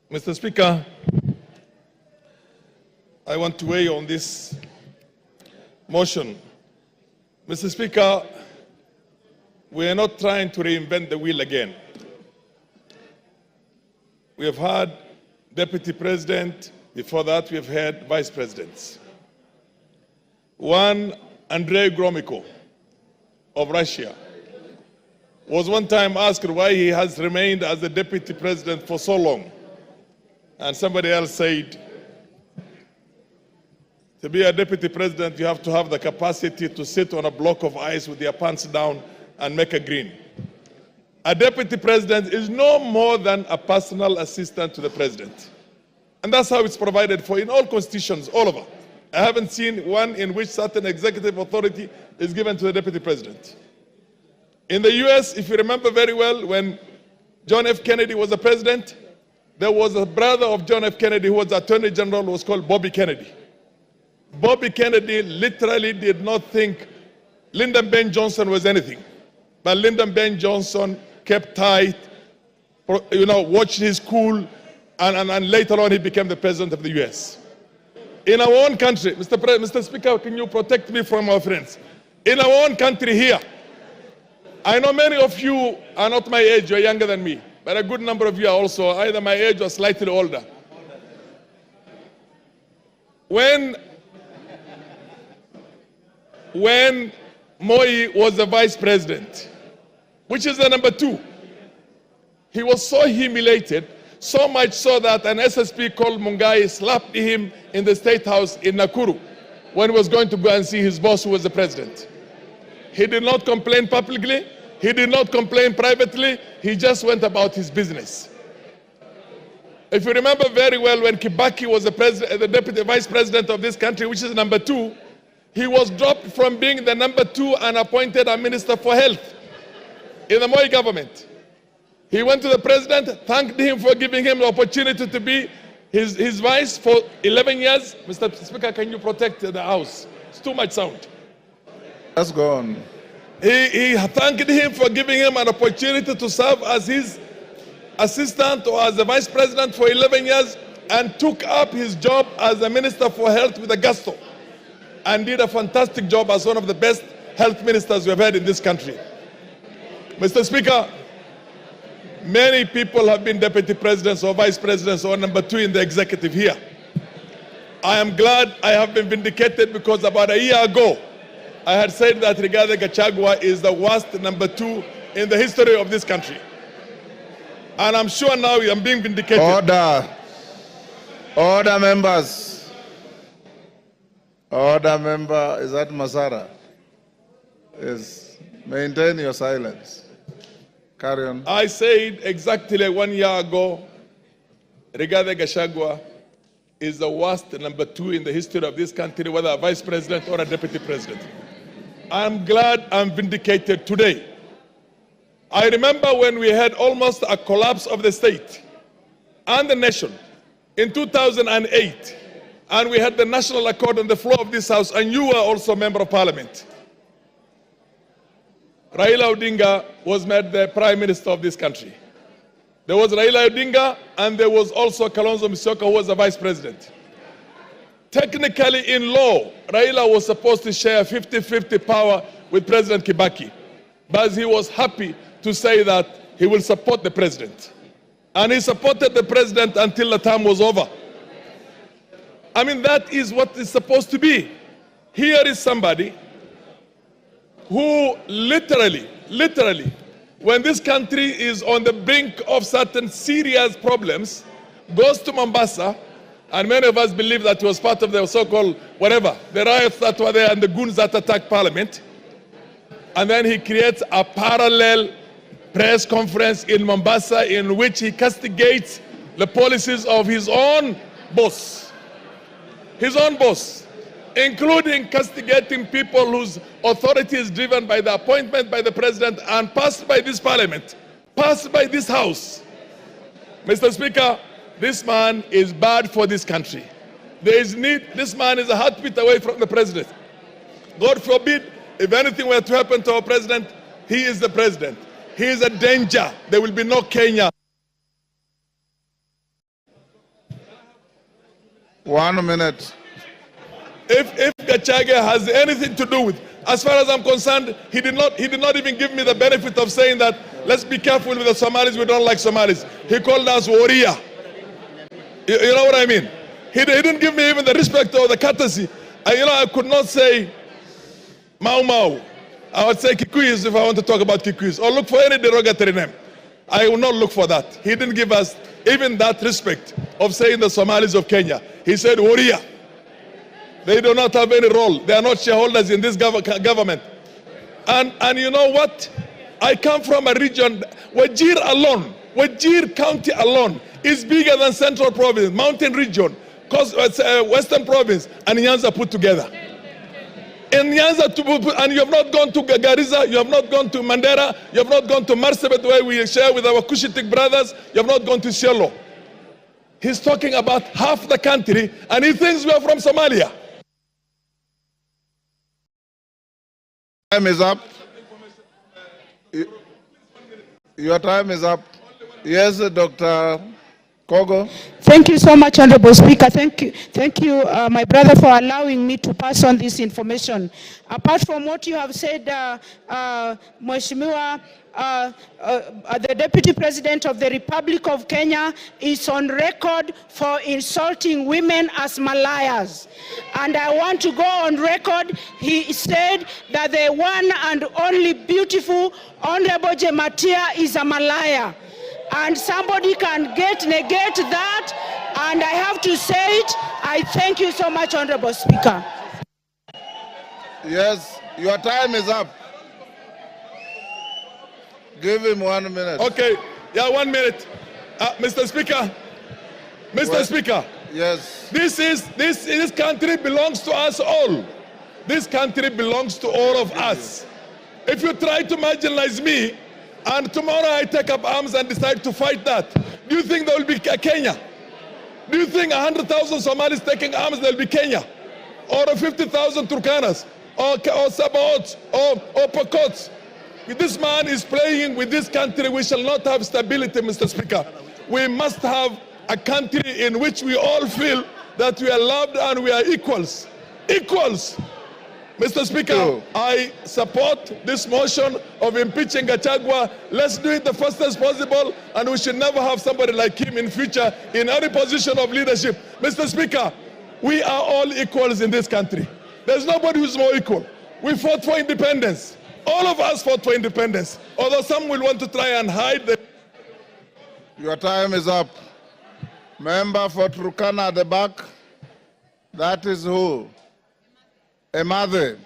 Mr. Speaker, I want to weigh on this motion. Mr. Speaker, we are not trying to reinvent the wheel again. We have had Deputy President, before that we have had Vice Presidents. One, Andrei Gromyko of Russia, was one time asked why he has remained as the Deputy President for so long. And somebody else said, to be a Deputy President, you have to have the capacity to sit on a block of ice with your pants down and make a green. A Deputy President is no more than a personal assistant to the President. And that's how it's provided for in all constitutions, all over. I haven't seen one in which certain executive authority is given to the Deputy President. In the US, if you remember very well, when John F. Kennedy was the president, there was a brother of John F. Kennedy who was Attorney General, who was called Bobby Kennedy. Bobby Kennedy literally did not think Lyndon B. Johnson was anything. But Lyndon B. Johnson kept tight, watched his cool, and later on he became the president of the US. In our own country, Mr. Speaker, can you protect me from our friends? In our own country here, I know many of you are not my age, you're younger than me, but a good number of you are also either my age or slightly older. When Moi was the vice president, which is the number 2, he was so humiliated, so much so that an SSP called Mungai slapped him in the State House in Nakuru when he was going to go and see his boss who was the president. He did not complain publicly, he did not complain privately, he just went about his business. If you remember very well, when Kibaki was the deputy vice president of this country, which is number 2, he was dropped from being the number 2 and appointed a minister for health in the Moi government. He went to the president, thanked him for giving him the opportunity to be his vice for 11 years. Mr. Speaker, can you protect the House? It's too much sound. Let's go on. He thanked him for giving him an opportunity to serve as his assistant or as the vice president for 11 years and took up his job as the minister for health with a gusto and did a fantastic job as one of the best health ministers we have had in this country. Mr. Speaker, many people have been deputy presidents or vice presidents or number 2 in the executive here. I am glad I have been vindicated because about a year ago, I had said that Rigathi Gachagua is the worst number 2 in the history of this country. And I'm sure now I'm being vindicated. Order. Order, members. Order, member. Is that Masara? Yes. Maintain your silence. Carry on. I said exactly 1 year ago, Rigathi Gachagua is the worst number 2 in the history of this country, whether a vice president or a deputy president. I'm glad I'm vindicated today. I remember when we had almost a collapse of the state and the nation in 2008, and we had the national accord on the floor of this House, and you were also a member of parliament. Raila Odinga was made the prime minister of this country. There was Raila Odinga, and there was also Kalonzo Musyoka, who was the vice president. Technically, in law, Raila was supposed to share 50-50 power with President Kibaki, but he was happy to say that he will support the president. And he supported the president until the term was over. I mean, that is what it's supposed to be. Here is somebody who literally, when this country is on the brink of certain serious problems, goes to Mombasa, and many of us believe that he was part of the so-called whatever, the riots that were there and the goons that attacked parliament. And then he creates a parallel press conference in Mombasa in which he castigates the policies of his own boss. His own boss, including castigating people whose authority is driven by the appointment by the president and passed by this parliament, passed by this house. Mr. Speaker, this man is bad for this country. There is need, this man is a heartbeat away from the president. God forbid, if anything were to happen to our president, he is the president. He is a danger. There will be no Kenya. 1 minute. If Gachagua has anything to do with, as far as I'm concerned, he did not even give me the benefit of saying that let's be careful with the Somalis, we don't like Somalis. He called us Woria. You know what I mean? He didn't give me even the respect or the courtesy. I could not say Mau Mau. I would say Kikuyus if I want to talk about Kikuyus, or look for any derogatory name. I will not look for that. He didn't give us even that respect of saying the Somalis of Kenya. He said Woria. They do not have any role. They are not shareholders in this government. And you know what? I come from a region, Wajir alone, Wajir County alone is bigger than Central Province, Mountain Region, Western Province, and Nyanza put together. In Nyanza, and you have not gone to Garissa, you have not gone to Mandera, you have not gone to Marsabit where we share with our Cushitic brothers, you have not gone to Shiloh. He's talking about half the country, and he thinks we are from Somalia. Time is up. Your time is up. Yes, Dr. Kogo. Thank you so much, Honorable Speaker. Thank you, my brother, for allowing me to pass on this information. Apart from what you have said, Mheshimiwa, the Deputy President of the Republic of Kenya is on record for insulting women as Malayas. And I want to go on record. He said that the one and only beautiful Honorable Jematia is a Malaya. And somebody can negate that, and I have to say it. I thank you so much, Honorable Speaker. Yes, your time is up. Give him 1 minute. Okay, yeah, 1 minute. Mr. Speaker, Speaker. Yes. This country belongs to us all. This country belongs to all of us. If you try to marginalize me, and tomorrow I take up arms and decide to fight that, do you think there will be Kenya? Do you think 100,000 Somalis taking arms, there will be Kenya? Or 50,000 Turkanas? Or Sabaots? Or Pokots? This man is playing with this country. We shall not have stability, Mr. Speaker. We must have a country in which we all feel that we are loved and we are equals. Equals. Mr. Speaker, I support this motion of impeaching Gachagua. Let's do it the fastest possible, and we should never have somebody like him in future in any position of leadership. Mr. Speaker, we are all equals in this country. There's nobody who's more equal. We fought for independence. All of us fought for independence, although some will want to try and hide the... Your time is up. Member for Turkana at the back. That is who? Emade.